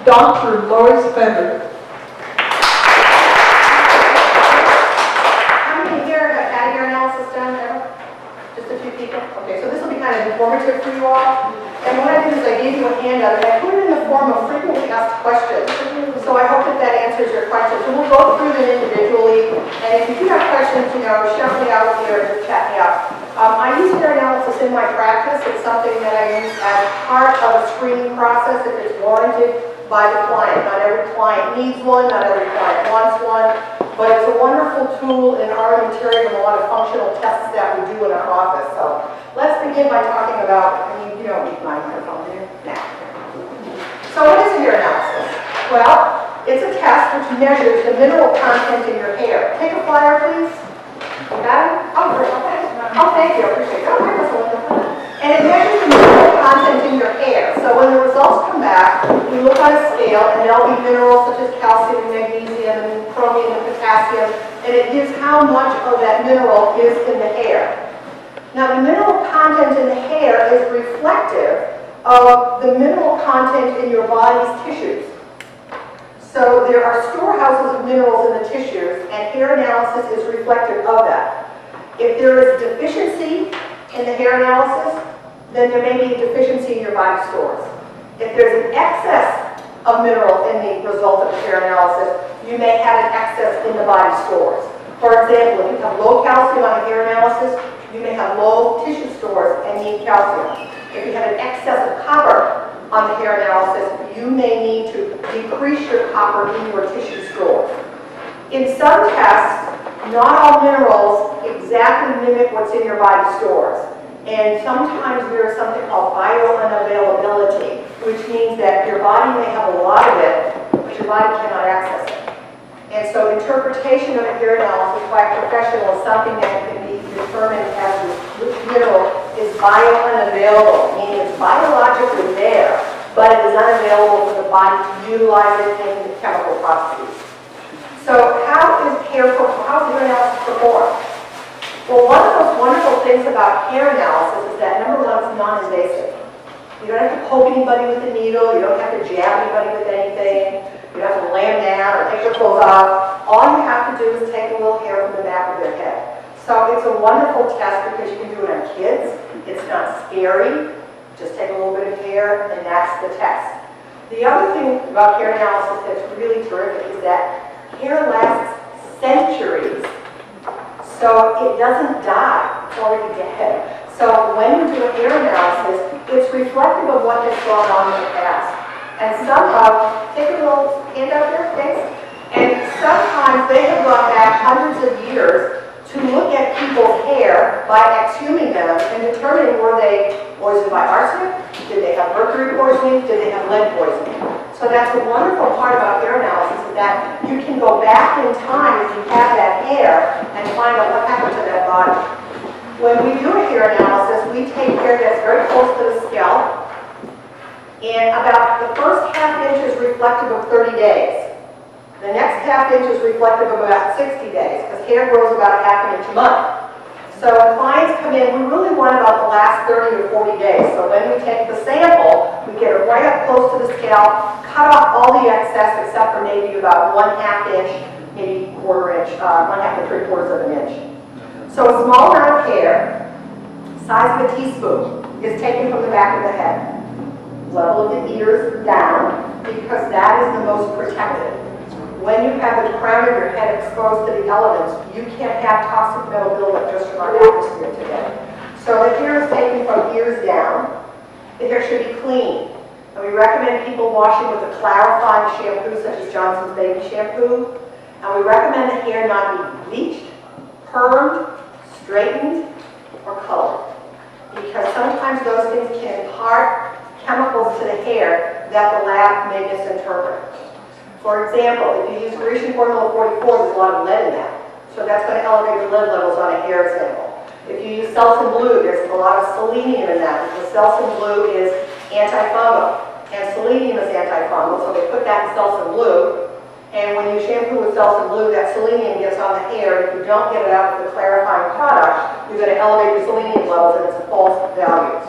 Dr. Lois Vanderhoof. How many here have had a hair analysis done ever? Just a few people? Okay, so this will be kind of informative for you all. And what I did is I gave you a handout and I put it in the form of frequently asked questions. So I hope that that answers your questions. And we'll go through them individually. And if you do have questions, you know, shout me out here or just chat me up. I use hair analysis in my practice. It's something that I use as part of a screening process if it's warranted by the client. Not every client needs one, not every client wants one, but it's a wonderful tool in our interior and a lot of functional tests that we do in our office. So let's begin by talking about, you don't need my microphone, do you? No. So what is a hair analysis? Well, it's a test which measures the mineral content in your hair. Take a flyer, please. You got it? Oh, great. Okay. Oh, thank you. I appreciate it. Oh, wonderful. And it measures the mineral content in your hair. So when the results come back, we look on a scale, and there'll be minerals such as calcium, magnesium, and chromium, and potassium, and it gives how much of that mineral is in the hair. Now, the mineral content in the hair is reflective of the mineral content in your body's tissues. So there are storehouses of minerals in the tissues, and hair analysis is reflective of that. If there is deficiency in the hair analysis, then there may be a deficiency in your body stores. If there's an excess of mineral in the result of the hair analysis, you may have an excess in the body stores. For example, if you have low calcium on a hair analysis, you may have low tissue stores and need calcium. If you have an excess of copper on the hair analysis, you may need to decrease your copper in your tissue stores. In some tests, not all minerals exactly mimic what's in your body stores. And sometimes there is something called biounavailability, which means that your body may have a lot of it, but your body cannot access it. And so interpretation of a hair analysis by a professional is something that can be determined as which mineral is biounavailable, meaning it's biologically there, but it is unavailable for the body to utilize it in the chemical processes. So how is hair analysis performed? Well, one of those wonderful things about hair analysis is that, number one, it's non-invasive. You don't have to poke anybody with a needle, you don't have to jab anybody with anything, you don't have to lay them down or take their clothes off. All you have to do is take a little hair from the back of their head. So it's a wonderful test because you can do it on kids. It's not scary. Just take a little bit of hair and that's the test. The other thing about hair analysis that's really terrific is that hair lasts centuries. So it doesn't die. It's already dead. So when you do a hair analysis, it's reflective of what has gone on in the past. And take a little handout there, thanks. And sometimes they have gone back hundreds of years to look at people's hair by exhuming them and determining were they poisoned by arsenic, did they have mercury poisoning, did they have lead poisoning. So that's a wonderful part about hair analysis is that you can go back in time if you have that hair and find out what happened to that body. When we do a hair analysis, we take hair that's very close to the scalp, and about the first half inch is reflective of 30 days. The next half inch is reflective of about 60 days, because hair grows about a half an inch a month. So when clients come in, we really want about the last 30 to 40 days. So when we take the sample, we get it right up close to the scalp, cut off all the excess except for maybe about 1/2 inch, maybe 1/4 inch, 1/2 to 3/4 of an inch. So a small amount of hair, size of a teaspoon, is taken from the back of the head. Level of the ears down, because that is the most protected. When you have the crown of your head exposed to the elements, you can't have toxic metal buildup just from our atmosphere today. So the hair is taken from ears down. The hair should be clean. And we recommend people washing with a clarifying shampoo such as Johnson's Baby Shampoo. And we recommend the hair not be bleached, permed, straightened, or colored. Because sometimes those things can impart chemicals to the hair that the lab may misinterpret. For example, if you use Grecian Formula 44, there's a lot of lead in that. So that's going to elevate the lead levels on a hair sample. If you use Selsun Blue, there's a lot of selenium in that, because Selsun Blue is antifungal, and selenium is antifungal, so they put that in Selsun Blue. And when you shampoo with Selsun Blue, that selenium gets on the hair. If you don't get it out with the clarifying product, you're going to elevate your selenium levels, and it's a false value.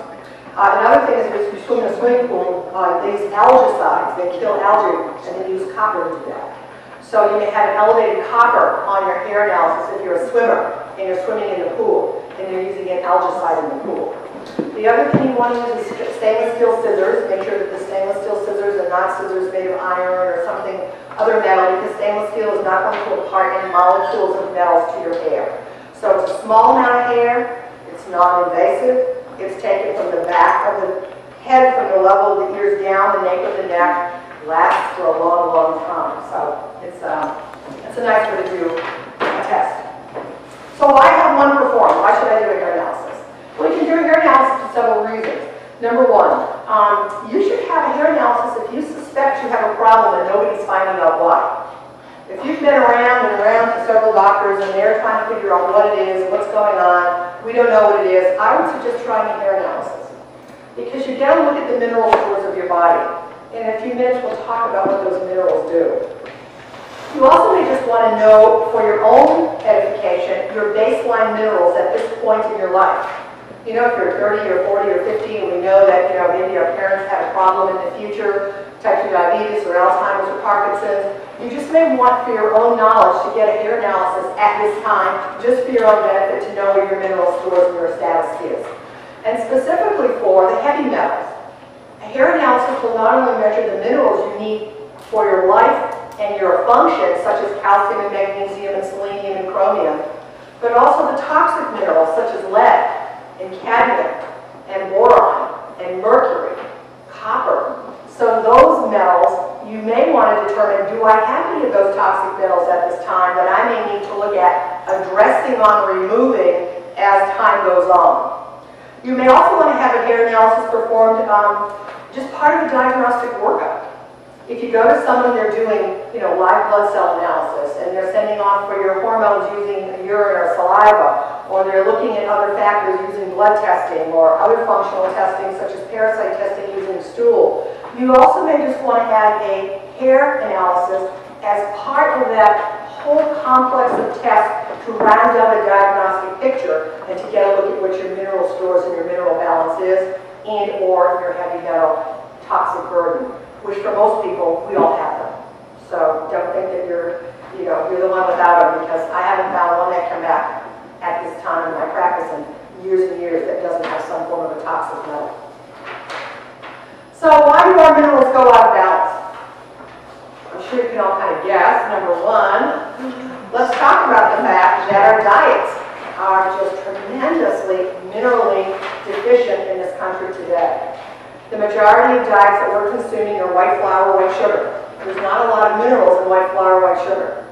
Another thing is if you swim in a swimming pool, these algicides, they kill algae, and they use copper to do that. So you may have an elevated copper on your hair analysis if you're a swimmer and you're swimming in the pool and you're using an algicide in the pool. The other thing you want to use is stainless steel scissors. Make sure that the stainless steel scissors are not scissors made of iron or something other metal, because stainless steel is not going to impart any molecules of metals to your hair. So it's a small amount of hair, it's non-invasive, it's taken from the back of the head, from the level of the ears down, the nape of the neck, lasts for a long, long time. So it's a nice way to do a test. So why have one performed? Why should I do a hair analysis? Well, you can do a hair analysis for several reasons. Number one, you should have a hair analysis if you suspect you have a problem and nobody's finding out why. If you've been around and around to several doctors and they're trying to figure out what it is, what's going on, we don't know what it is, I would suggest trying a hair analysis. Because you get to look at the mineral stores of your body. In a few minutes, we'll talk about what those minerals do. You also may just want to know, for your own edification, your baseline minerals at this point in your life. You know, if you're 30 or 40 or 50, and we know that, you know, maybe our parents have a problem in the future, type 2 diabetes or Alzheimer's or Parkinson's, you just may want, for your own knowledge, to get a hair analysis at this time, just for your own benefit, to know where your mineral stores and your status is. And specifically for the heavy metals, a hair analysis will not only measure the minerals you need for your life and your function, such as calcium and magnesium and selenium and chromium, but also the toxic minerals such as lead and cadmium and boron and mercury, copper. So those metals, you may want to determine, do I have any of those toxic metals at this time that I may need to look at addressing on removing as time goes on. You may also want to have a hair analysis performed just part of the diagnostic workup. If you go to someone, they're doing, you know, live blood cell analysis, and they're sending off for your hormones using urine or saliva, or they're looking at other factors using blood testing or other functional testing such as parasite testing using stool. You also may just want to have a hair analysis as part of that whole complex of tests to round out a diagnostic picture and to get a look at what your mineral stores and your mineral balance is, and or your heavy metal toxic burden, which for most people, we all have them. So don't think that you're the one without them, because I haven't found one that come back at this time in my practice in years and years that doesn't have some form of a toxic metal. So why do our minerals go out of balance? I'm sure you can all kind of guess. Number one, let's talk about the fact that our diets are just tremendously minerally deficient in this country today. The majority of diets that we're consuming are white flour, white sugar. There's not a lot of minerals in white flour, white sugar.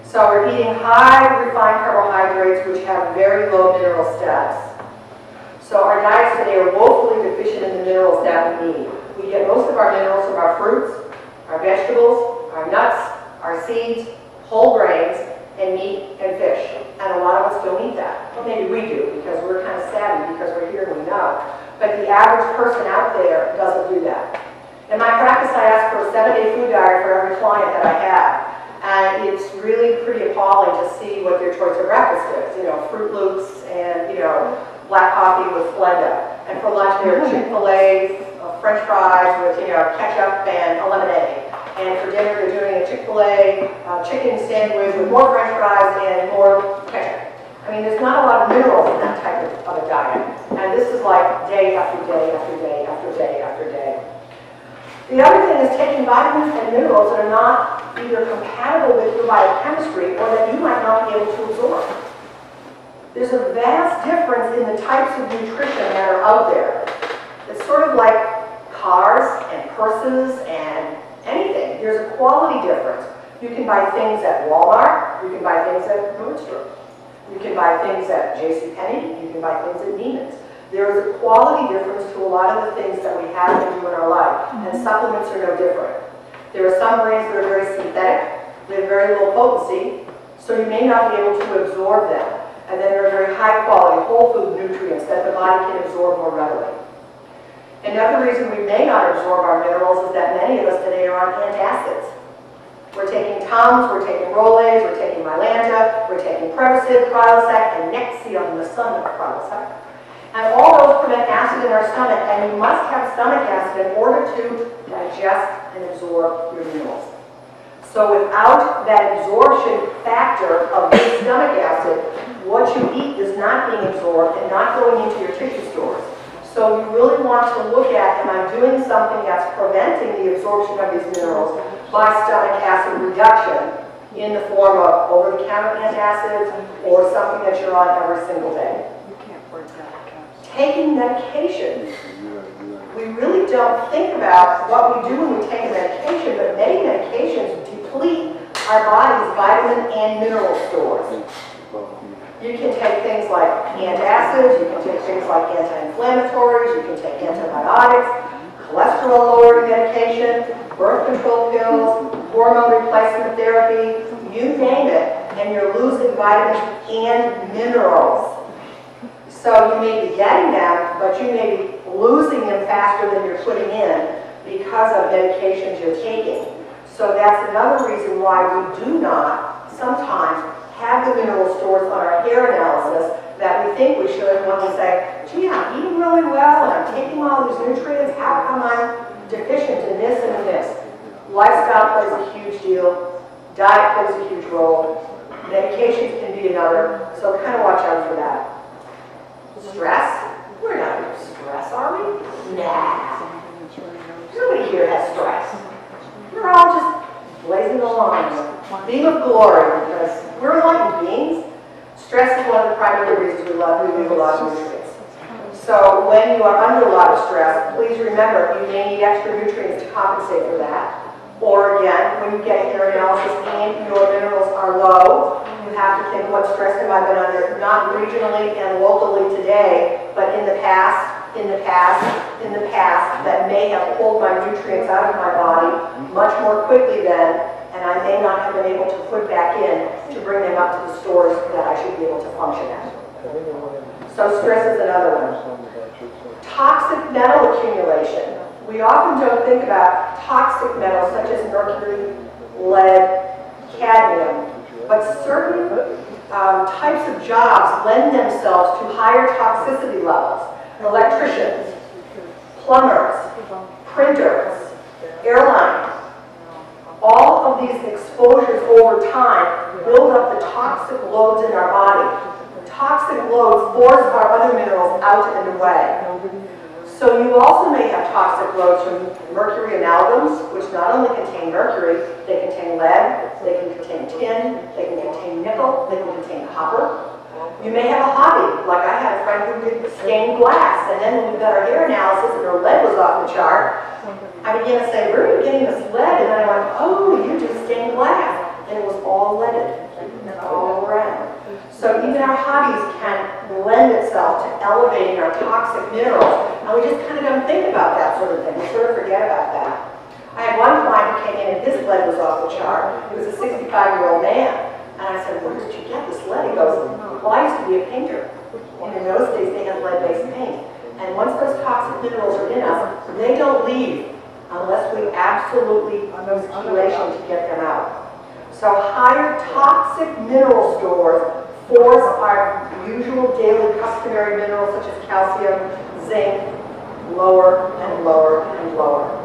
So we're eating high refined carbohydrates which have very low mineral status. So our diets today are woefully deficient in the minerals that we need. We get most of our minerals from our fruits, our vegetables, our nuts, our seeds, whole grains, and meat and fish. And a lot of us don't eat that. Well, maybe we do, because we're kind of savvy, because we're here and we know. But the average person out there doesn't do that. In my practice, I ask for a 7-day food diary for every client that I have. And it's really pretty appalling to see what their choice of breakfast is. You know, Fruit Loops and, you know, black coffee with Splenda. And for lunch, there are Chick-fil-A, French fries with, you know, ketchup and a lemonade. And for dinner, they're doing a Chick-fil-A chicken sandwich with more French fries and more ketchup. I mean, there's not a lot of minerals in that type of a diet. And this is like day after day after day after day after day. The other thing is taking vitamins and minerals that are not either compatible with your biochemistry or that you might not be able to absorb. There's a vast difference in the types of nutrition that are out there. It's sort of like cars and purses and anything. There's a quality difference. You can buy things at Walmart. You can buy things at Nordstrom. You can buy things at JCPenney. You can buy things at Neiman's. There is a quality difference to a lot of the things that we have and do in our life, and supplements are no different. There are some brands that are very synthetic, they have very low potency, so you may not be able to absorb them. And then there are very high quality whole food nutrients that the body can absorb more readily. Another reason we may not absorb our minerals is that many of us today are on antacids. We're taking Tums, we're taking Rolaids, we're taking Mylanta, we're taking Prevacid, Prilosec, and Nexium, the son of Prilosec. And all those prevent acid in our stomach, and you must have stomach acid in order to digest and absorb your minerals. So without that absorption factor of good stomach acid, what you eat is not being absorbed and not going into your tissue stores. So you really want to look at, am I doing something that's preventing the absorption of these minerals by stomach acid reduction in the form of over-the-counter antacids or something that you're on every single day. Taking medication. We really don't think about what we do when we take a medication, but many medications deplete our body's vitamin and mineral stores. You can take things like antacids, you can take things like anti-inflammatories, you can take antibiotics, cholesterol-lowering medication, birth control pills, hormone replacement therapy, you name it, and you're losing vitamins and minerals. So you may be getting them, but you may be losing them faster than you're putting in because of medications you're taking. So that's another reason why we do not sometimes have the mineral stores on our hair analysis that we think we should when we say, gee, I'm eating really well and I'm taking all these nutrients, how come I'm deficient in this and in this? Lifestyle plays a huge deal, diet plays a huge role, medications can be another, so kind of watch out for that. Stress? We're not under stress, are we? Nah. Nobody here has stress. We're all just blazing along. Beam of glory, because we're enlightened beings. Stress is one of the primary reasons we lose a lot of nutrients. So when you are under a lot of stress, please remember you may need extra nutrients to compensate for that. Or again, when you get a hair analysis and your minerals are low, you have to think, what stress have I been under? Not regionally and locally today, but in the past, that may have pulled my nutrients out of my body much more quickly then, and I may not have been able to put back in to bring them up to the stores that I should be able to function at. So stress is another one. Toxic metal accumulation. We often don't think about toxic metals such as mercury, lead, cadmium, but certain types of jobs lend themselves to higher toxicity levels. Electricians, plumbers, printers, airlines. All of these exposures over time build up the toxic loads in our body. Toxic loads force our other minerals out and away. So you also may have toxic loads from mercury amalgams, which not only contain mercury, they contain lead, they can contain tin, they can contain nickel, they can contain copper. You may have a hobby, like I had a friend who did stained glass, and then when we got our hair analysis and her lead was off the chart, I began to say, where are you getting this lead? And then I went, oh, you do stained glass. And it was all leaded, all around. So even our hobbies can lend itself to elevating our toxic minerals, and we just kind of don't think about that sort of thing. We sort of forget about that. I had one client who came in and his lead was off the chart. He was a 65-year-old man. And I said, where did you get this lead? He goes, well, I used to be a painter. And in those days, they had lead-based paint. And once those toxic minerals are in us, they don't leave unless we absolutely use chelation to get them out. So higher toxic mineral stores force our usual daily customary minerals such as calcium, zinc, lower and lower and lower.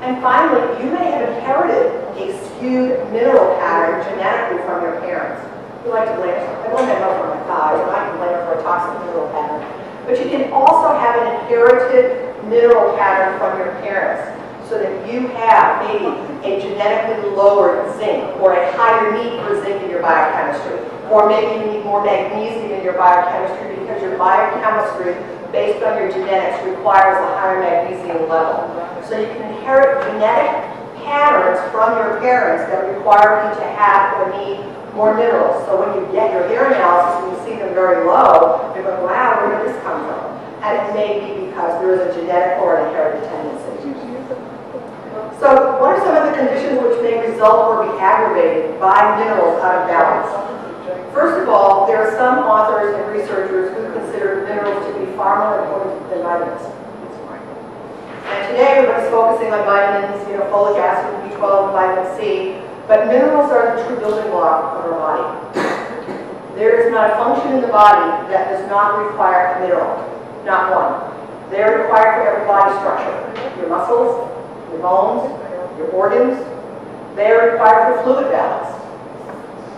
And finally, you may have inherited a skewed mineral pattern genetically from your parents. We like to blame it. I blame my mother for my thighs, and I can blame her for a toxic mineral pattern. But you can also have an inherited mineral pattern from your parents, so that you have maybe a genetically lowered zinc or a higher need for zinc in your biochemistry. Or maybe you need more magnesium in your biochemistry because your biochemistry, based on your genetics, requires a higher magnesium level. So you can inherit genetic patterns from your parents that require you to have or need more minerals. So when you get your hair analysis and you see them very low, you're going, wow, where did this come from? And it may be because there is a genetic or an inherited tendency. So what are some of the conditions which may result or be aggravated by minerals out of balance? First of all, there are some authors and researchers who consider minerals to be far more important than vitamins. And today everybody's focusing on vitamins, folic acid, B12, and vitamin C, but minerals are the true building block of our body. There is not a function in the body that does not require a mineral. not one. They're required for every body structure. Your muscles, your bones, your organs. They are required for fluid balance.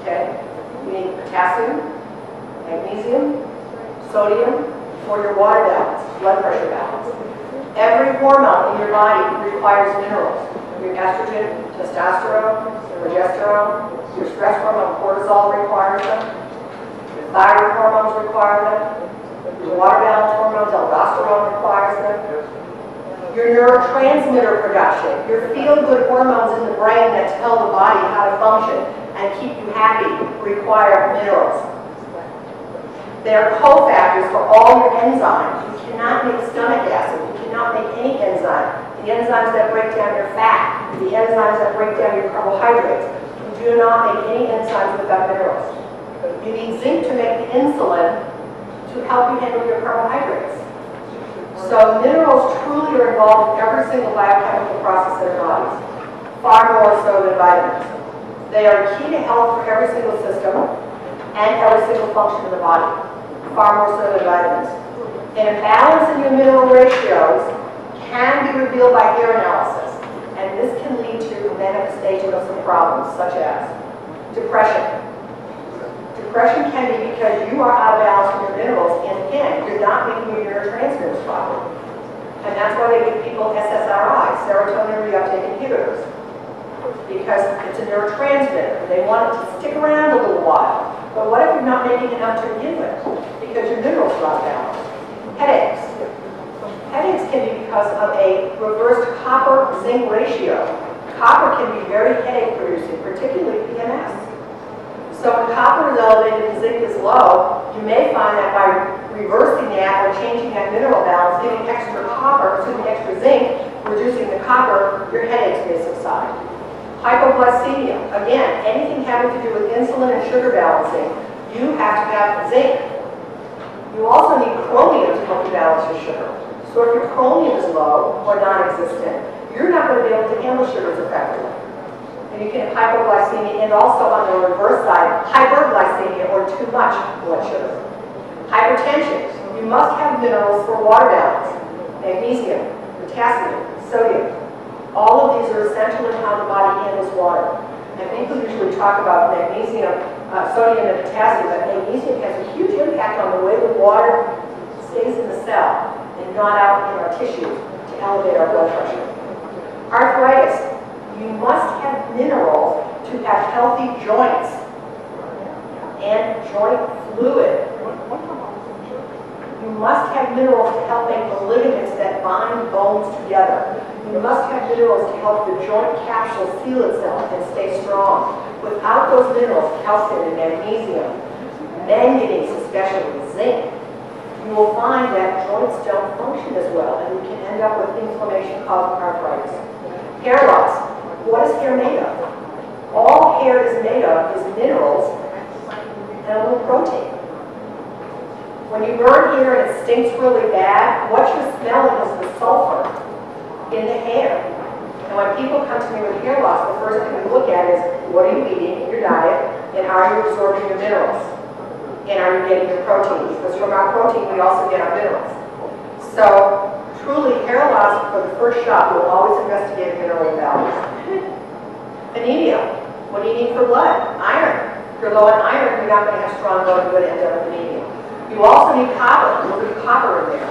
Okay? You need potassium, magnesium, sodium for your water balance, blood pressure balance. Every hormone in your body requires minerals. Your estrogen, testosterone, progesterone, your stress hormone, cortisol requires them. Your thyroid hormones require them. Your water balance hormones, aldosterone requires them. Your neurotransmitter production, your feel-good hormones in the brain that tell the body how to function and keep you happy require minerals. They are cofactors for all your enzymes. You cannot make stomach acid. You cannot make any enzyme. The enzymes that break down your fat, the enzymes that break down your carbohydrates. You do not make any enzymes without minerals. You need zinc to make the insulin to help you handle your carbohydrates. So minerals truly are involved in every single biochemical process in our bodies, far more so than vitamins. They are key to health for every single system and every single function in the body, far more so than vitamins. An imbalance in your mineral ratios can be revealed by hair analysis, and this can lead to a manifestation of some problems, such as depression. Depression can be because you are out of balance with your minerals, and again, you're not making your neurotransmitters properly. And that's why they give people SSRIs, serotonin reuptake inhibitors, because it's a neurotransmitter, and they want it to stick around a little while. But what if you're not making enough to begin with, because your minerals are out of balance? Headaches. Headaches can be because of a reversed copper-zinc ratio. Copper can be very headache-producing, particularly PMS. So when copper is elevated and zinc is low, you may find that by reversing that or changing that mineral balance, giving extra copper, extra zinc, reducing the copper, your headaches may subside. Hypoglycemia, again, anything having to do with insulin and sugar balancing, you have to have zinc. You also need chromium to help you balance your sugar. So if your chromium is low or non-existent, you're not going to be able to handle sugars effectively. And you can have hypoglycemia, and also on the reverse side, hyperglycemia or too much blood sugar. Hypertension, you must have minerals for water balance, magnesium, potassium, sodium. All of these are essential in how the body handles water. And people usually talk about magnesium, sodium, and potassium, but magnesium has a huge impact on the way the water stays in the cell and not out in our tissues to elevate our blood pressure. Arthritis. You must have minerals to have healthy joints and joint fluid. You must have minerals to help make the ligaments that bind bones together. You must have minerals to help the joint capsule seal itself and stay strong. Without those minerals, calcium and magnesium, manganese especially, zinc, you will find that joints don't function as well, and you can end up with inflammation causing arthritis. Hair loss. What is hair made of? All hair is made of is minerals and a little protein. When you burn hair and it stinks really bad, what you're smelling is the sulfur in the hair. And when people come to me with hair loss, the first thing we look at is, what are you eating in your diet, and are you absorbing your minerals? And are you getting your proteins? Because from our protein, we also get our minerals. So, truly, hair loss for the first shot, we'll always investigate mineral imbalance. Anemia. What do you need for blood? Iron. If you're low in iron, you're not going to have strong blood, you're going to end up with anemia. You also need copper. A little bit of copper in there.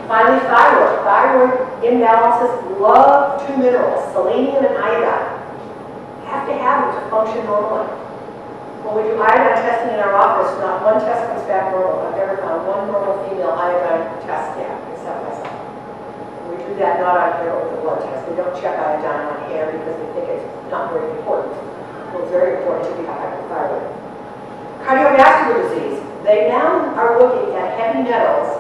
Finally, thyroid. Thyroid imbalances love two minerals, selenium and iodine. You have to have them to function normally. When we do iodine testing in our office, not one test comes back normal. I've never found one normal female iodine test yet, except myself. We do that not on hair with the blood test. We don't check iodine on hair because we think it's not very important. Well, it's very important to be hypothyroid. Cardiovascular disease. They now are looking at heavy metals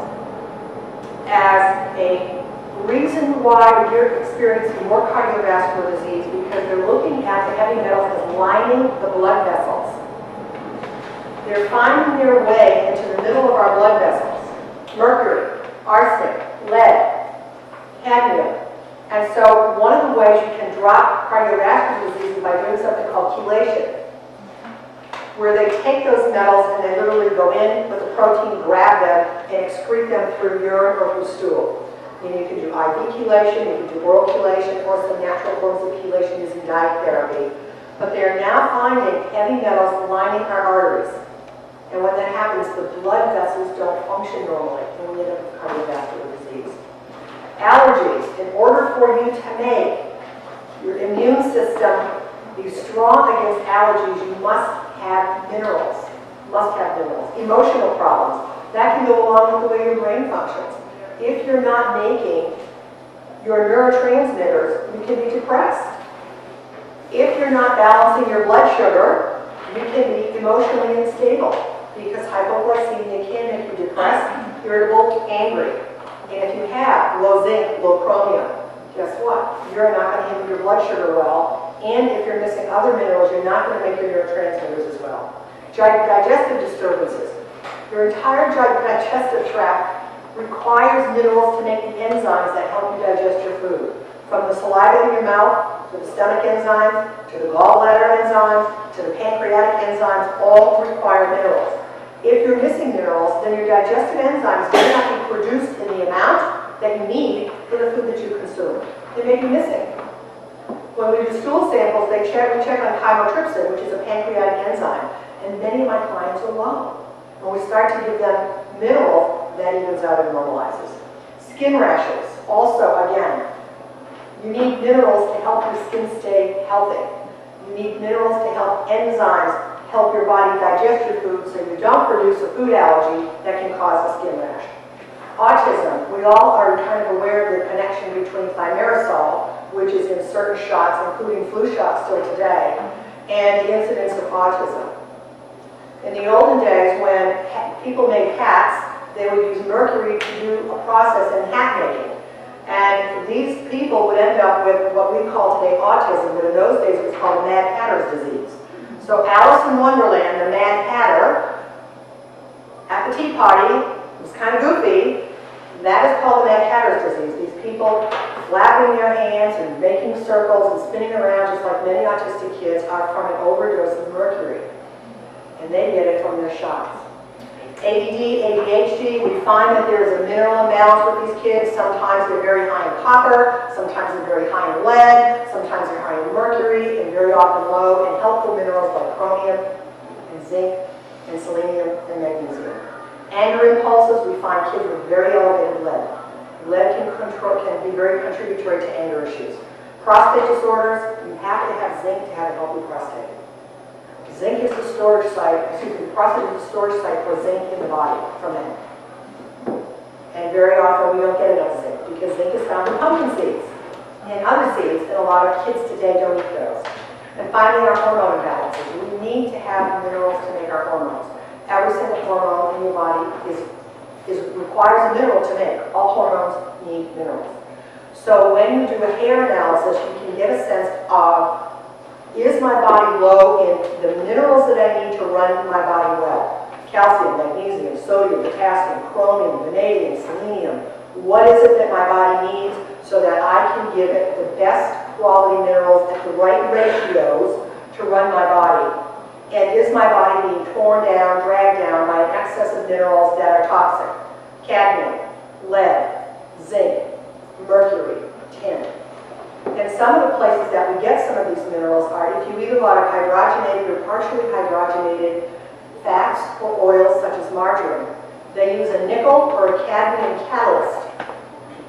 as a reason why you're experiencing more cardiovascular disease, because they're looking at the heavy metals as lining the blood vessels. They're finding their way into the middle of our blood vessels. Mercury, arsenic, lead, cadmium. And so one of the ways you can drop cardiovascular disease is by doing something called chelation, where they take those metals and they literally go in with a the protein, grab them, and excrete them through urine or through stool. And you can do IV chelation, you can do oral chelation, or some natural forms of chelation using diet therapy. But they're now finding heavy metals lining our arteries. And when that happens, the blood vessels don't function normally, and we end up with cardiovascular disease. Allergies. In order for you to make your immune system be strong against allergies, you must have minerals. Must have minerals. Emotional problems. That can go along with the way your brain functions. If you're not making your neurotransmitters, you can be depressed. If you're not balancing your blood sugar, you can be emotionally unstable because hypoglycemia can make you depressed, irritable, angry. And if you have low zinc, low chromium, guess what? You're not going to handle your blood sugar well. And if you're missing other minerals, you're not going to make your neurotransmitters as well. Digestive disturbances. Your entire digestive tract requires minerals to make the enzymes that help you digest your food. From the saliva in your mouth, to the stomach enzymes, to the gallbladder enzymes, to the pancreatic enzymes, all require minerals. If you're missing minerals, then your digestive enzymes may not be produced in the amount that you need for the food that you consume. They may be missing. When we do stool samples, we check on chymotrypsin, which is a pancreatic enzyme, and many of my clients are low. When we start to give them minerals, that evens out and normalizes. Skin rashes, also, again, you need minerals to help your skin stay healthy. You need minerals to help enzymes help your body digest your food so you don't produce a food allergy that can cause a skin rash. Autism, we all are kind of aware of the connection between thimerosal, which is in certain shots, including flu shots still today, and the incidence of autism. In the olden days, when people made hats, they would use mercury to do a process in hat making. And these people would end up with what we call today autism, but in those days it was called the Mad Hatter's disease. So Alice in Wonderland, the Mad Hatter, at the tea party, it was kind of goofy. That is called the Mad Hatter's disease. These people flapping their hands and making circles and spinning around just like many autistic kids are from an overdose of mercury. And they get it from their shots. ADD, ADHD, we find that there is a mineral imbalance with these kids. Sometimes they're very high in copper, sometimes they're very high in lead, sometimes they're high in mercury, and very often low in helpful minerals like chromium and zinc and selenium and magnesium. Anger impulses, we find kids with very elevated lead. Lead can be very contributory to anger issues. Prostate disorders, you have to have zinc to have a healthy prostate. Zinc is the storage site, prostate is the storage site for zinc in the body from men. And very often we don't get enough zinc because zinc is found in pumpkin seeds and other seeds, and a lot of kids today don't eat those. And finally, our hormone imbalances. We need to have minerals to make our hormones. Every single hormone in your body requires a mineral to make. All hormones need minerals. So when you do a hair analysis, you can get a sense of, is my body low in the minerals that I need to run my body well? Calcium, magnesium, sodium, potassium, chromium, vanadium, selenium. What is it that my body needs so that I can give it the best quality minerals at the right ratios to run my body? And is my body being torn down, dragged down by an excess of minerals that are toxic? Cadmium, lead, zinc, mercury, tin. And some of the places that we get some of these minerals are if you eat a lot of hydrogenated or partially hydrogenated fats or oils such as margarine. They use a nickel or a cadmium catalyst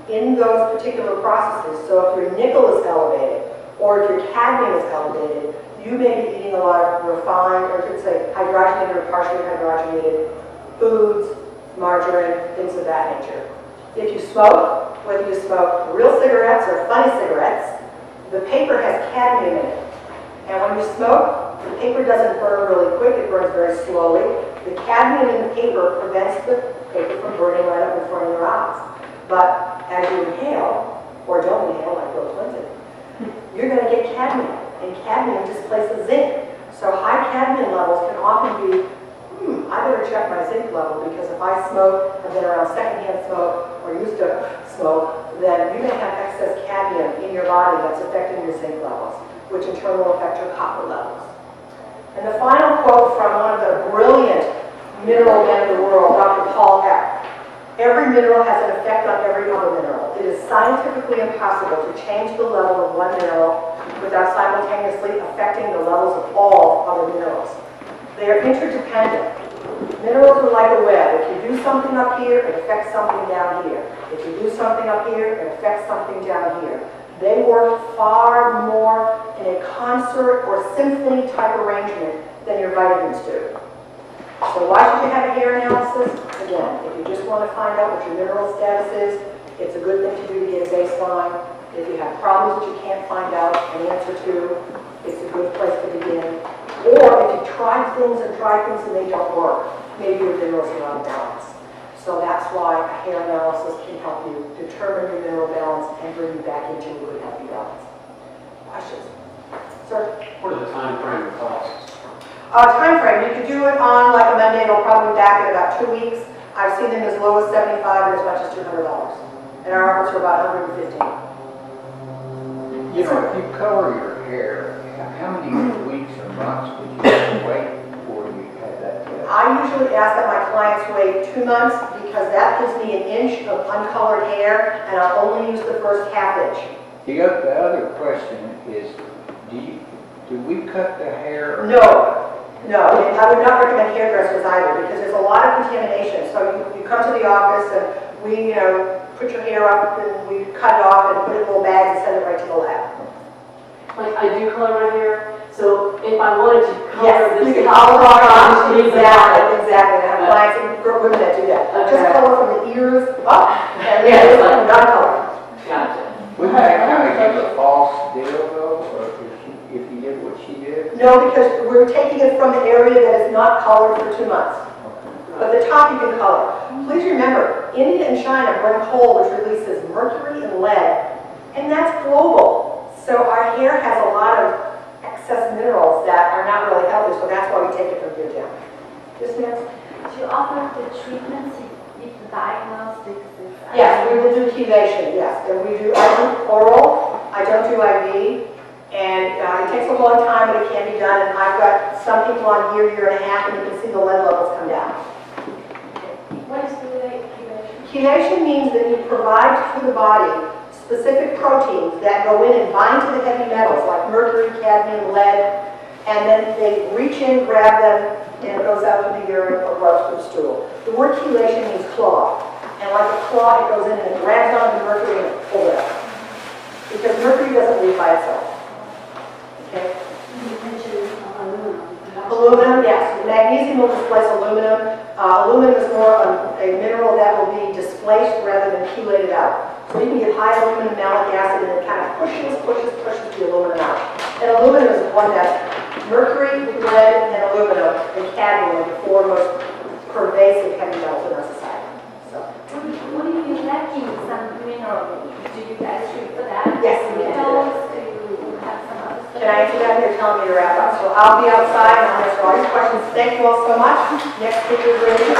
in those particular processes. So if your nickel is elevated or if your cadmium is elevated, you may be eating a lot of refined, or I should say hydrogenated or partially hydrogenated foods, margarine, things of that nature. If you smoke, whether you smoke real cigarettes or funny cigarettes, the paper has cadmium in it. And when you smoke, the paper doesn't burn really quick, it burns very slowly. The cadmium in the paper prevents the paper from burning right up in front of your eyes. But as you inhale, or don't inhale like Bill Clinton, you're going to get cadmium. And cadmium displaces zinc. So high cadmium levels can often be, I better check my zinc level, because if I smoke, I've been around secondhand smoke, or used to smoke, then you're going to have excess cadmium in your body that's affecting your zinc levels, which in turn will affect your copper levels. And the final quote from one of the brilliant mineral man in the world, Dr. Paul Eck. Every mineral has an effect on every other mineral. It is scientifically impossible to change the level of one mineral without simultaneously affecting the levels of all other minerals. They are interdependent. Minerals are like a web. If you do something up here, it affects something down here. If you do something up here, it affects something down here. They work far more in a concert or symphony type arrangement than your vitamins do. So why should you have a hair analysis? Again, if you just want to find out what your mineral status is, it's a good thing to do to get a baseline. If you have problems that you can't find out an answer to, it's a good place to begin. Or if you try things and they don't work, maybe your minerals are out of balance. So that's why a hair analysis can help you determine your mineral balance and bring you back into a good, healthy balance. Questions? Sir? What is the time frame of costs? Time frame, you could do it on like a Monday, it'll probably be back in about 2 weeks. I've seen them as low as $75 and as much as $200. And our offers are about $115. You know, if you color your hair, how many weeks or months would you have to wait before you had that test? I usually ask that my clients wait 2 months because that gives me an inch of uncolored hair and I'll only use the first half inch. The other question is, do we cut the hair? No, and I would not recommend hairdressers either because there's a lot of contamination. So you come to the office and we, put your hair up and we cut it off and put it in a little bag and send it right to the lab. Like I do color my hair, so if I wanted to color Yes, this, you can color on. Exactly. I have Okay. clients and women that do that. Okay. Just color from the ears up and then Yeah. not color. Gotcha. Wouldn't that kind of give a false deal though, or if you did what she did? No, because we're taking it from an area that is not colored for 2 months. But the top you can color. Please remember, India and China burn coal which releases mercury and lead, and that's global. So our hair has a lot of excess minerals that are not really healthy, so that's why we take it from here down. Yes, ma'am? Do you offer the treatments if the diagnostics is... Yes, we will do chelation, yes. And I do oral, I don't do IV, and it takes a long time, but it can be done. And I've got some people on year and a half, and you can see the lead levels come down. What is chelation? Chelation means that you provide to the body specific proteins that go in and bind to the heavy metals like mercury, cadmium, lead, and then they reach in, grab them, and it goes out through the urine or goes through the stool. The word chelation means claw. And like a claw, it goes in and it grabs onto the mercury and it pulls it out. Because mercury doesn't leave by itself. Okay? You mentioned aluminum. Aluminum, yes. Magnesium will displace aluminum. Aluminum is more a mineral that will be displaced rather than chelated out. So you can get high aluminum malic acid and it kind of pushes the aluminum out. And aluminum is one that's mercury, lead, and aluminum, and cadmium are the four most pervasive heavy metals in our society. So, What if you're lacking some mineral? Do you guys treat for that? yes, we can do that. Do you have some other stuff? Can I answer that? You're telling me to wrap up. So I'll be outside and I'll answer all your questions. Thank you all so much. Next speaker is ready.